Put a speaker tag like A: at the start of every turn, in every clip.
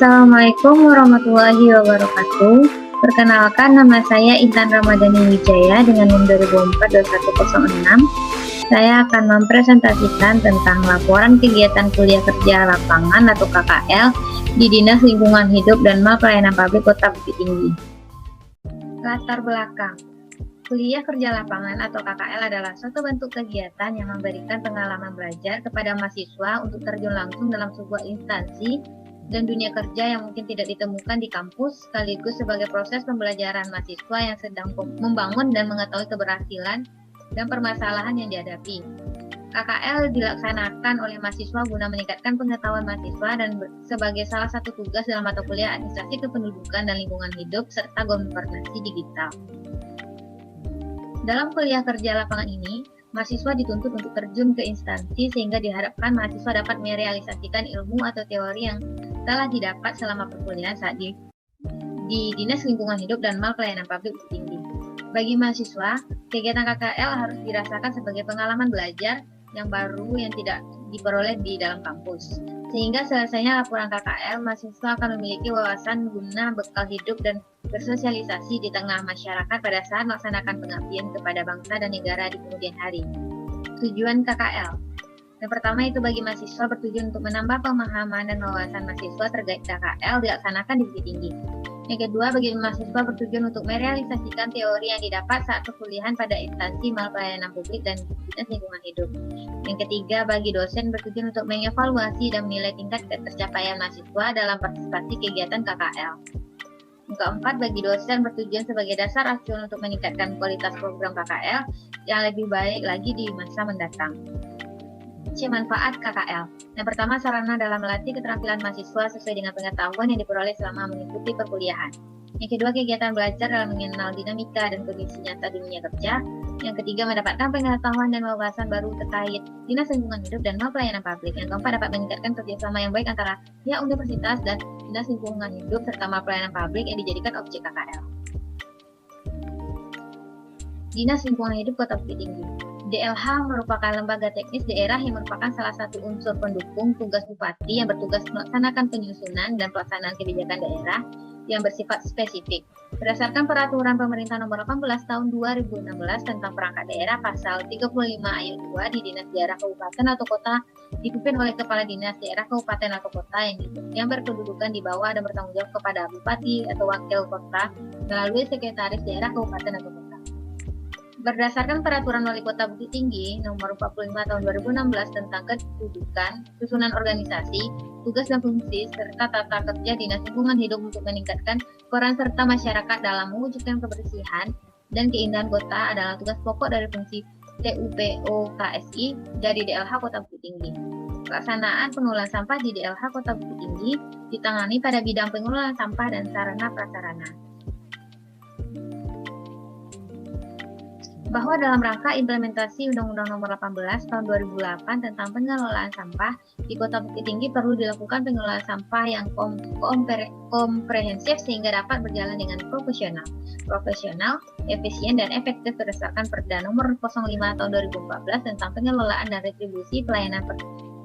A: Assalamualaikum warahmatullahi wabarakatuh. Perkenalkan, nama saya Intan Ramadhani Wijaya dengan NIM 2004-2106. Saya akan mempresentasikan tentang laporan kegiatan kuliah kerja lapangan atau KKL di Dinas Lingkungan Hidup dan Pelayanan Publik Kota Bukit Tinggi. Latar belakang. Kuliah kerja lapangan atau KKL adalah suatu bentuk kegiatan yang memberikan pengalaman belajar kepada mahasiswa untuk terjun langsung dalam sebuah instansi dan dunia kerja yang mungkin tidak ditemukan di kampus, sekaligus sebagai proses pembelajaran mahasiswa yang sedang membangun dan mengetahui keberhasilan dan permasalahan yang dihadapi. KKL dilaksanakan oleh mahasiswa guna meningkatkan pengetahuan mahasiswa dan sebagai salah satu tugas dalam mata kuliah Administrasi Kependudukan dan Lingkungan Hidup serta Governasi Digital. Dalam kuliah kerja lapangan ini, mahasiswa dituntut untuk terjun ke instansi sehingga diharapkan mahasiswa dapat merealisasikan ilmu atau teori yang telah didapat selama perkuliahan saat di Dinas Lingkungan Hidup dan Pelayanan Publik Bukit Tinggi. Bagi mahasiswa, kegiatan KKL harus dirasakan sebagai pengalaman belajar yang baru yang tidak diperoleh di dalam kampus. Sehingga selesainya laporan KKL, mahasiswa akan memiliki wawasan guna bekal hidup dan bersosialisasi di tengah masyarakat pada saat melaksanakan pengabdian kepada bangsa dan negara di kemudian hari. Tujuan KKL. Yang pertama itu bagi mahasiswa bertujuan untuk menambah pemahaman dan wawasan mahasiswa terkait KKL dilaksanakan di Bukit Tinggi. Yang kedua, bagi mahasiswa bertujuan untuk merealisasikan teori yang didapat saat perkuliahan pada instansi pelayanan publik dan Dinas Lingkungan Hidup. Yang ketiga, bagi dosen bertujuan untuk mengevaluasi dan menilai tingkat tercapaian mahasiswa dalam partisipasi kegiatan KKL. Yang keempat, bagi dosen bertujuan sebagai dasar acuan untuk meningkatkan kualitas program KKL yang lebih baik lagi di masa mendatang. Manfaat KKL. Yang pertama, sarana dalam melatih keterampilan mahasiswa sesuai dengan pengetahuan yang diperoleh selama mengikuti perkuliahan. Yang kedua, kegiatan belajar dalam mengenal dinamika dan kondisi nyata dunia kerja. Yang ketiga, mendapatkan pengetahuan dan wawasan baru terkait Dinas Lingkungan Hidup dan Pelayanan Publik. Yang keempat, dapat meningkatkan kerjasama yang baik antara pihak universitas dan Dinas Lingkungan Hidup serta Pelayanan Publik yang dijadikan objek KKL. Dinas Lingkungan Hidup Kota Bukit Tinggi. DLH merupakan lembaga teknis daerah yang merupakan salah satu unsur pendukung tugas Bupati yang bertugas melaksanakan penyusunan dan pelaksanaan kebijakan daerah yang bersifat spesifik. Berdasarkan Peraturan Pemerintah Nomor 18 Tahun 2016 tentang Perangkat Daerah Pasal 35 Ayat 2 di Dinas Daerah Kabupaten atau Kota dipimpin oleh Kepala Dinas Daerah Kabupaten atau Kota yang berkedudukan di bawah dan bertanggung jawab kepada Bupati atau Wakil Kota melalui Sekretaris Daerah Kabupaten atau Kota. Berdasarkan Peraturan Wali Kota Bukit Tinggi Nomor 45 Tahun 2016 tentang kedudukan, susunan organisasi, tugas dan fungsi, serta tata kerja Dinas Lingkungan Hidup untuk meningkatkan peran serta masyarakat dalam mewujudkan kebersihan dan keindahan kota adalah tugas pokok dari fungsi TUPOKSI dari DLH Kota Bukit Tinggi. Pelaksanaan pengelolaan sampah di DLH Kota Bukit Tinggi ditangani pada bidang pengelolaan sampah dan sarana prasarana. Bahwa dalam rangka implementasi Undang-Undang Nomor 18 Tahun 2008 tentang pengelolaan sampah, di Kota Bukit Tinggi perlu dilakukan pengelolaan sampah yang komprehensif sehingga dapat berjalan dengan profesional, efisien, dan efektif berdasarkan Perda Nomor 05 Tahun 2014 tentang pengelolaan dan retribusi pelayanan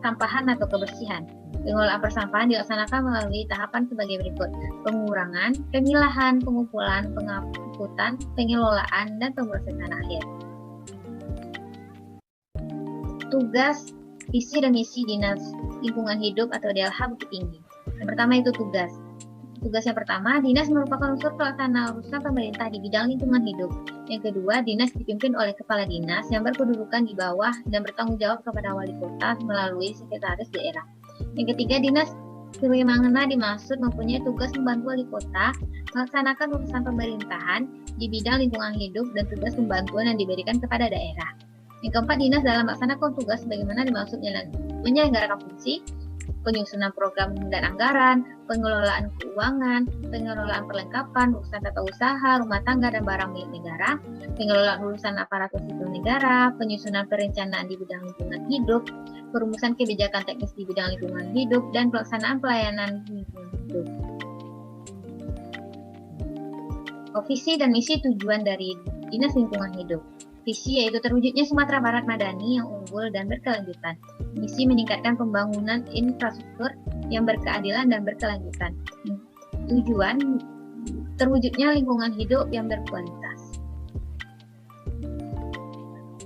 A: persampahan atau kebersihan. Pengelolaan persampahan dilaksanakan melalui tahapan sebagai berikut: pengurangan, pemilahan, pengumpulan, pengangkutan, pengelolaan, dan pemrosesan akhir. Tugas, visi, dan misi Dinas Lingkungan Hidup atau DLH Bukit Tinggi. Yang pertama itu tugas. Tugas yang pertama, Dinas merupakan unsur pelaksana urusan pemerintah di bidang lingkungan hidup. Yang kedua, Dinas dipimpin oleh Kepala Dinas yang berkedudukan di bawah dan bertanggung jawab kepada Wali Kota melalui Sekretaris Daerah. Yang ketiga, Dinas sebagaimana dimaksud mempunyai tugas membantu Wali Kota melaksanakan urusan pemerintahan di bidang lingkungan hidup dan tugas pembantuan yang diberikan kepada daerah. Yang keempat, Dinas dalam melaksanakan tugas sebagaimana dimaksud menyelenggarakan fungsi penyusunan program dan anggaran, pengelolaan keuangan, pengelolaan perlengkapan, urusan tata usaha, rumah tangga dan barang milik negara, pengelolaan urusan aparatur sipil negara, penyusunan perencanaan di bidang lingkungan hidup, perumusan kebijakan teknis di bidang lingkungan hidup, dan pelaksanaan pelayanan lingkungan hidup. Visi dan misi tujuan dari Dinas Lingkungan Hidup. Visi yaitu terwujudnya Sumatera Barat Madani yang unggul dan berkelanjutan. Misi meningkatkan pembangunan infrastruktur yang berkeadilan dan berkelanjutan. Tujuan terwujudnya lingkungan hidup yang berkualitas.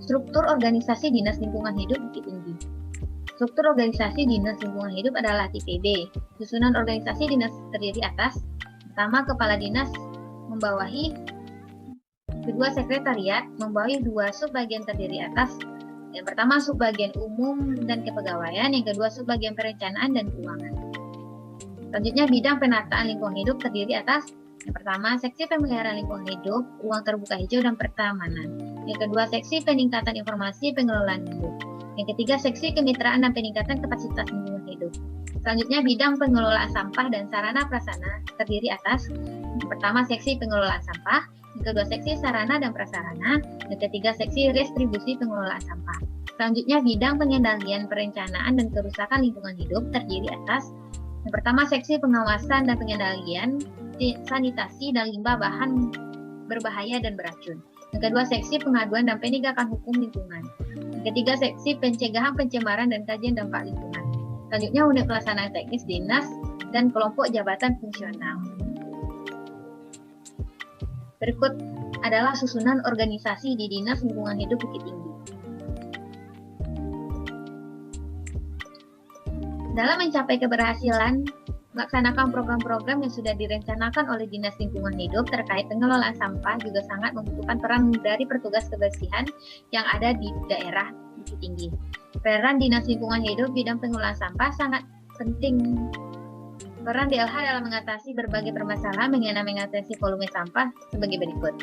A: Struktur organisasi Dinas Lingkungan Hidup Bukit Tinggi. Struktur organisasi Dinas Lingkungan Hidup adalah TPB. Susunan organisasi dinas terdiri atas: pertama, kepala dinas membawahi, kedua, sekretariat membawahi dua subbagian terdiri atas: yang pertama, subbagian umum dan kepegawaian, yang kedua, subbagian perencanaan dan keuangan. Selanjutnya, bidang penataan lingkungan hidup terdiri atas: yang pertama, seksi pemeliharaan lingkungan hidup, ruang terbuka hijau dan pertamanan. Yang kedua, seksi peningkatan informasi pengelolaan hidup. Yang ketiga, seksi kemitraan dan peningkatan kapasitas lingkungan hidup. Selanjutnya, bidang pengelolaan sampah dan sarana prasarana terdiri atas: yang pertama, seksi pengelolaan sampah, yang kedua, seksi sarana dan prasarana, yang ketiga, seksi restribusi pengelolaan sampah. Selanjutnya, bidang pengendalian perencanaan dan kerusakan lingkungan hidup terdiri atas: yang pertama, seksi pengawasan dan pengendalian sanitasi dan limbah bahan berbahaya dan beracun. Yang kedua, seksi pengaduan dan penegakan hukum lingkungan. Yang ketiga, seksi pencegahan pencemaran dan kajian dampak lingkungan. Selanjutnya, unit pelaksanaan teknis dinas dan kelompok jabatan fungsional. Berikut adalah susunan organisasi di Dinas Lingkungan Hidup Bukit Tinggi. Dalam mencapai keberhasilan melaksanakan program-program yang sudah direncanakan oleh Dinas Lingkungan Hidup terkait pengelolaan sampah juga sangat membutuhkan peran dari petugas kebersihan yang ada di daerah Bukit Tinggi. Peran Dinas Lingkungan Hidup bidang pengelolaan sampah sangat penting. Peran DLH dalam mengatasi berbagai permasalahan mengatasi volume sampah sebagai berikut.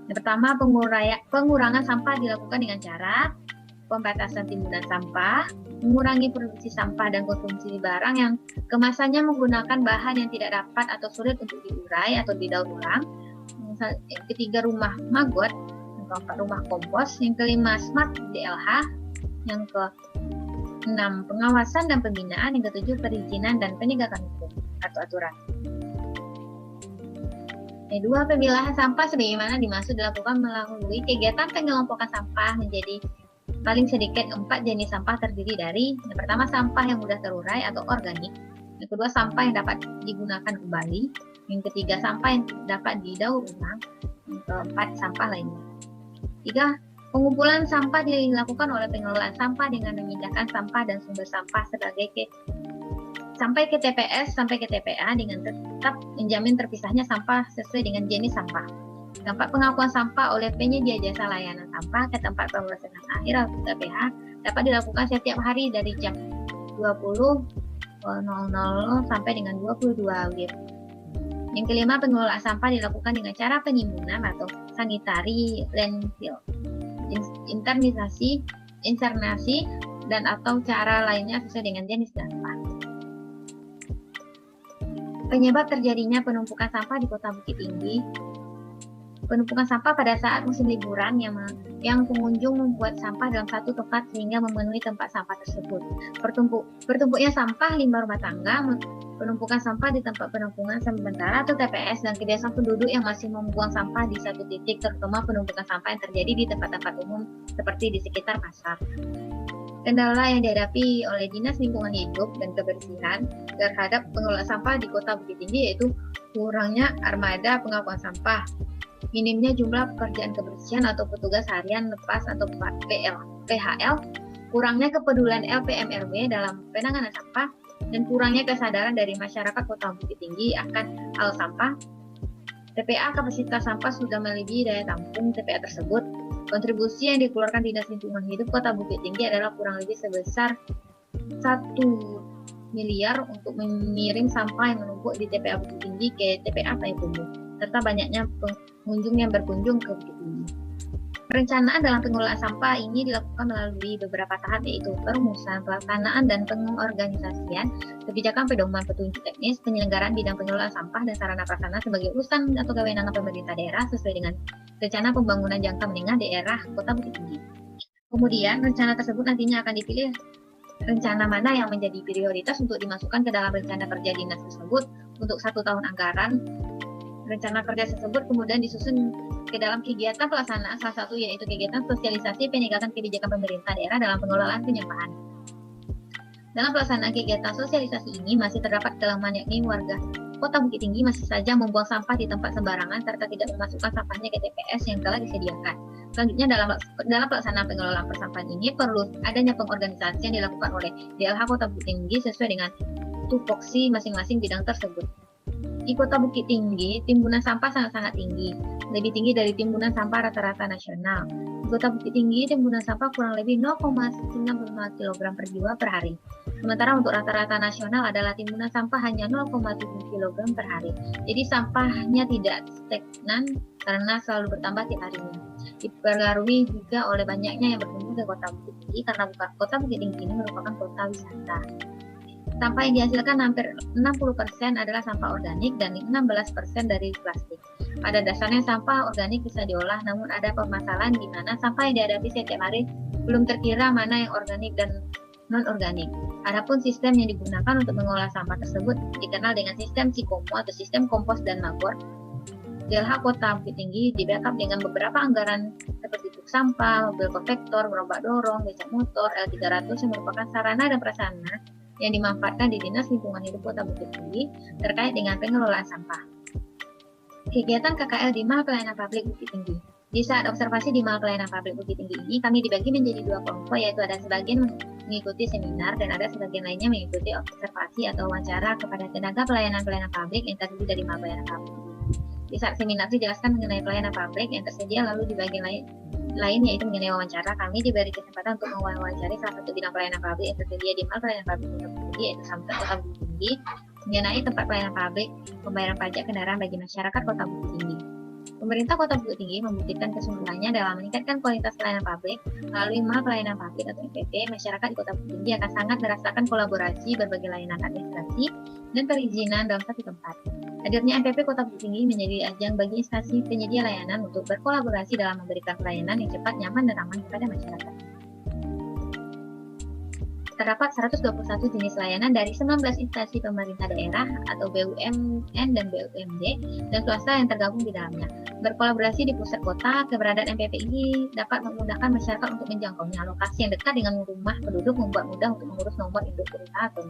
A: Yang pertama, pengurangan sampah dilakukan dengan cara pembatasan timbunan sampah, mengurangi produksi sampah dan konsumsi barang yang kemasannya menggunakan bahan yang tidak dapat atau sulit untuk diurai atau didaur ulang. Yang ketiga, rumah magot. Yang keempat, rumah kompos. Yang kelima, smart DLH. Yang keenam, pengawasan dan pembinaan. Yang ketujuh, perizinan dan penegakan hukum atau aturan. Yang kedua, pemilahan sampah sebagaimana dimaksud dilakukan melalui kegiatan pengelompokan sampah menjadi paling sedikit 4 jenis sampah terdiri dari: yang pertama, sampah yang mudah terurai atau organik, yang kedua, sampah yang dapat digunakan kembali, yang ketiga, sampah yang dapat didaur ulang, yang keempat, sampah lainnya. Tiga, pengumpulan sampah dilakukan oleh pengelolaan sampah dengan memindahkan sampah dan sumber sampah sampai ke TPS sampai ke TPA dengan tetap menjamin terpisahnya sampah sesuai dengan jenis sampah. Tempat pengakuan sampah oleh penyedia jasa layanan sampah ke tempat pemrosesan akhir atau TPH dapat dilakukan setiap hari dari jam 20.00 sampai dengan 22 WIB. Yang kelima, pengelolaan sampah dilakukan dengan cara penimbunan atau sanitary landfill, internasi, dan atau cara lainnya sesuai dengan jenis sampah. Penyebab terjadinya penumpukan sampah di Kota Bukit Tinggi. Penumpukan sampah pada saat musim liburan yang pengunjung membuat sampah dalam satu tempat sehingga memenuhi tempat sampah tersebut. Bertumpuknya sampah limbah rumah tangga, penumpukan sampah di tempat penampungan sementara atau TPS, dan kebiasaan penduduk yang masih membuang sampah di satu titik, terutama penumpukan sampah yang terjadi di tempat-tempat umum seperti di sekitar pasar. Kendala yang dihadapi oleh Dinas Lingkungan Hidup dan Kebersihan terhadap pengelolaan sampah di Kota Bukit Tinggi yaitu kurangnya armada pengakuan sampah, minimnya jumlah pekerjaan kebersihan atau petugas harian lepas atau PHL, kurangnya kepedulian LPMRW dalam penanganan sampah, dan kurangnya kesadaran dari masyarakat Kota Bukit Tinggi akan hal sampah. TPA kapasitas sampah sudah melebihi daya tampung TPA tersebut. Kontribusi yang dikeluarkan Dinas Lingkungan Hidup Kota Bukit Tinggi adalah kurang lebih sebesar 1 miliar untuk mengirim sampah yang menumpuk di TPA Bukit Tinggi ke TPA Payakumbuh, serta banyaknya pengunjung yang berkunjung ke Bukit Tinggi. Perencanaan dalam pengelolaan sampah ini dilakukan melalui beberapa tahap, yaitu perumusan, pelaksanaan, dan pengorganisasian, kebijakan pedoman petunjuk teknis, penyelenggaraan bidang pengelolaan sampah dan sarana prasarana sebagai urusan atau kewenangan pemerintah daerah sesuai dengan rencana pembangunan jangka menengah daerah Kota Bukit Tinggi. Kemudian, rencana tersebut nantinya akan dipilih rencana mana yang menjadi prioritas untuk dimasukkan ke dalam rencana kerja dinas tersebut untuk 1 tahun anggaran. Rencana kerja tersebut kemudian disusun ke dalam kegiatan pelaksanaan, salah satu yaitu kegiatan sosialisasi penegakan kebijakan pemerintah daerah dalam pengelolaan penyampaian. Dalam pelaksanaan kegiatan sosialisasi ini masih terdapat kelemahan, yakni warga Kota Bukit Tinggi masih saja membuang sampah di tempat sembarangan serta tidak memasukkan sampahnya ke TPS yang telah disediakan. Selanjutnya, dalam pelaksanaan pengelolaan persampahan ini perlu adanya pengorganisasian yang dilakukan oleh DLH Kota Bukit Tinggi sesuai dengan tupoksi masing-masing bidang tersebut. Di Kota Bukit Tinggi, timbunan sampah sangat-sangat tinggi, lebih tinggi dari timbunan sampah rata-rata nasional. Di Kota Bukit Tinggi, timbunan sampah kurang lebih 0,95 kg per jiwa per hari. Sementara untuk rata-rata nasional adalah timbunan sampah hanya 0,7 kg per hari. Jadi sampahnya tidak stagnan karena selalu bertambah tiap harinya. Dipengaruhi juga oleh banyaknya yang berkunjung ke Kota Bukit Tinggi karena Kota Bukit Tinggi ini merupakan kota wisata. Sampah yang dihasilkan hampir 60% adalah sampah organik dan 16% dari plastik. Pada dasarnya sampah organik bisa diolah, namun ada permasalahan di mana sampah yang dihadapi setiap hari belum terkira mana yang organik dan non-organik. Adapun sistem yang digunakan untuk mengolah sampah tersebut dikenal dengan sistem Cikomo atau sistem kompos dan magor. DLH Kota Bukit Tinggi di backup dengan beberapa anggaran seperti truk sampah, mobil konvektor, gerobak dorong, becak motor, L300 yang merupakan sarana dan prasarana yang dimanfaatkan di Dinas Lingkungan Hidup Kota Bukit Tinggi terkait dengan pengelolaan sampah. Kegiatan KKL di Mall Pelayanan Publik Bukit Tinggi. Di saat observasi di Mall Pelayanan Publik Bukit Tinggi ini, kami dibagi menjadi dua kelompok, yaitu ada sebagian mengikuti seminar dan ada sebagian lainnya mengikuti observasi atau wawancara kepada tenaga pelayanan publik yang terdiri dari Mall Pelayanan Publik. Di saat seminar dijelaskan mengenai pelayanan publik yang tersedia, lalu di bagian lain yaitu mengenai wawancara, kami diberi kesempatan untuk mewawancari salah satu bidang pelayanan publik yang tersedia di Mall Pelayanan Publik Kota Bukit Tinggi, yaitu Samsat Kota Bukit Tinggi, mengenai tempat pelayanan publik pembayaran pajak kendaraan bagi masyarakat Kota Bukit Tinggi. Pemerintah Kota Bukit Tinggi membuktikan kesungguhannya dalam meningkatkan kualitas pelayanan publik melalui Mall Pelayanan Publik atau MPP. Masyarakat di Kota Bukit Tinggi akan sangat merasakan kolaborasi berbagai layanan administrasi dan perizinan dalam satu tempat. Hadirnya MPP Kota Bukit Tinggi menjadi ajang bagi instansi penyedia layanan untuk berkolaborasi dalam memberikan pelayanan yang cepat, nyaman, dan aman kepada masyarakat. Terdapat 121 jenis layanan dari 19 instansi pemerintah daerah atau BUMN dan BUMD dan swasta yang tergabung di dalamnya. Berkolaborasi di pusat kota, keberadaan MPP ini dapat memudahkan masyarakat untuk menjangkaunya. Lokasi yang dekat dengan rumah penduduk membuat mudah untuk mengurus nomor induk perusahaan atau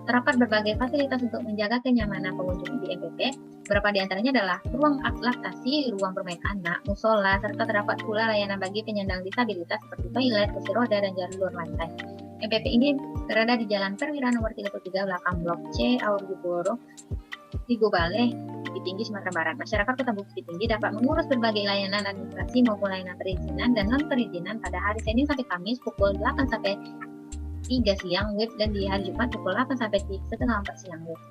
A: terdapat berbagai fasilitas untuk menjaga kenyamanan pengunjung di MPP. Beberapa di antaranya adalah ruang laktasi, ruang bermain anak, musola, serta terdapat pula layanan bagi penyandang disabilitas seperti toilet, kursi roda, dan jalur lantai. MPP ini berada di Jalan Perwira nomor 33 belakang Blok C, Aur Jogoro, Tigo Baleh, Bukit Tinggi, Sumatera Barat. Masyarakat Kota Bukit Tinggi dapat mengurus berbagai layanan administrasi maupun layanan perizinan dan non-perizinan pada hari Senin sampai Kamis pukul 8 sampai 3 siang WIB dan di hari Jumat pukul 8 sampai setengah 4 siang WIB.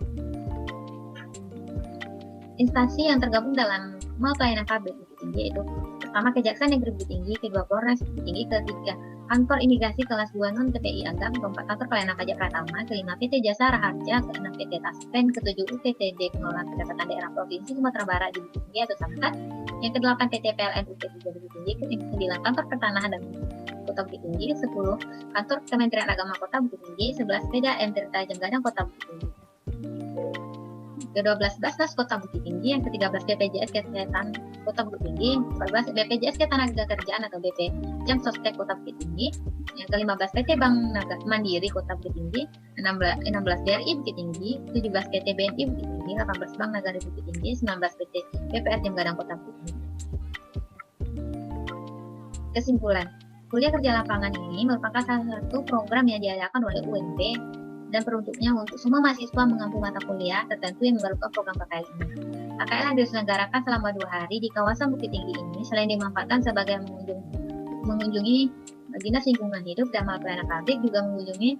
A: Instansi yang tergabung dalam Mall Pelayanan Publik Bukit Tinggi yaitu pertama Kejaksaan Negeri Bukit Tinggi, kedua Polres Bukit Tinggi, ketiga Kantor Imigrasi kelas 2 non TPI Agam, keempat Kantor Pelayanan Pajak Pratama, kelima PT Jasa Raharja, keenam PT Taspen, ketujuh UPTD Pengelolaan Pendapatan Daerah Provinsi Sumatera Barat di Bukit Tinggi atau Samsat, yang kedelapan PT PLN UP3 Bukit Tinggi, ke-9 Kantor Pertanahan dan Kota Bukit Tinggi, 10 Kantor Kementerian Agama Kota Bukit Tinggi, 11 PDAM Tirta Jemgadang Kota Bukit Tinggi, ke-12 Basnas Kota Bukit Tinggi, yang ke-13 BPJS Kesehatan Kota Bukit Tinggi, 14 BPJS Ketenagakerjaan atau BP Jam Sostek Kota Bukit Tinggi, yang ke-15 PT Bank Mandiri Kota Bukit Tinggi, 16 BRI Bukit Tinggi, 17 PT BNI Bukit Tinggi, 18 Bank Nagari Bukit Tinggi, 19 PT BPR Jemgadang Kota Bukit Tinggi. Kesimpulan, kuliah kerja lapangan ini merupakan salah satu program yang diadakan oleh UNP dan peruntuknya untuk semua mahasiswa mengampu mata kuliah tertentu yang memerlukan program KKL ini. KKL yang diselenggarakan selama 2 hari di kawasan Bukit Tinggi ini selain dimanfaatkan sebagai mengunjungi Dinas Lingkungan Hidup dan Mall Pelayanan Publik, juga mengunjungi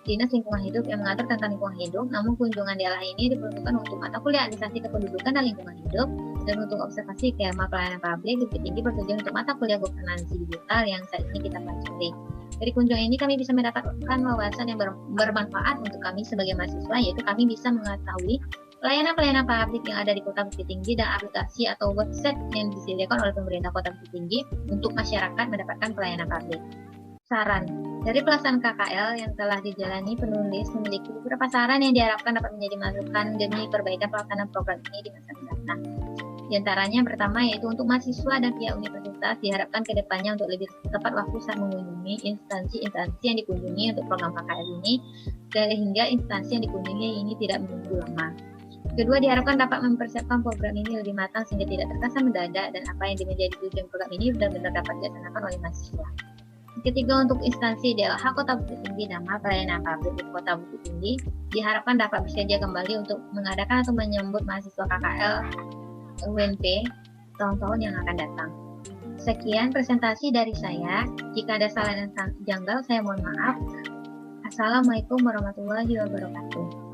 A: Dinas Lingkungan Hidup yang mengatur tentang lingkungan hidup. Namun kunjungan DLH ini diperuntukkan untuk mata kuliah Administrasi Kependudukan dan Lingkungan Hidup dan untuk observasi ke Mall Pelayanan Publik Bukit Tinggi bertujuan untuk mata kuliah governansi digital yang saat ini kita pelajari. Dari kunjungan ini kami bisa mendapatkan wawasan yang bermanfaat untuk kami sebagai mahasiswa, yaitu kami bisa mengetahui pelayanan-pelayanan publik yang ada di Kota Bukit Tinggi dan aplikasi atau website yang disediakan oleh pemerintah Kota Bukit Tinggi untuk masyarakat mendapatkan pelayanan publik. Saran dari pelaksanaan KKL yang telah dijalani, penulis memiliki beberapa saran yang diharapkan dapat menjadi masukan demi perbaikan pelaksanaan program ini di masa mendatang. Di antaranya pertama yaitu untuk mahasiswa dan pihak universitas diharapkan ke depannya untuk lebih tepat waktu saat mengunjungi instansi-instansi yang dikunjungi untuk program KKL ini, sehingga instansi yang dikunjungi ini tidak menunggu lama. Kedua, diharapkan dapat mempersiapkan program ini lebih matang sehingga tidak terkesan mendadak dan apa yang menjadi tujuan program ini benar-benar dapat dilaksanakan oleh mahasiswa. Ketiga, untuk instansi DLH Kota Bukit Tinggi Nama Pelayanan Publik di Kota Bukit Tinggi diharapkan dapat bersedia kembali untuk mengadakan atau menyambut mahasiswa KKL UNP tahun-tahun yang akan datang. Sekian presentasi dari saya. Jika ada salah dan janggal, saya mohon maaf. Assalamualaikum warahmatullahi wabarakatuh.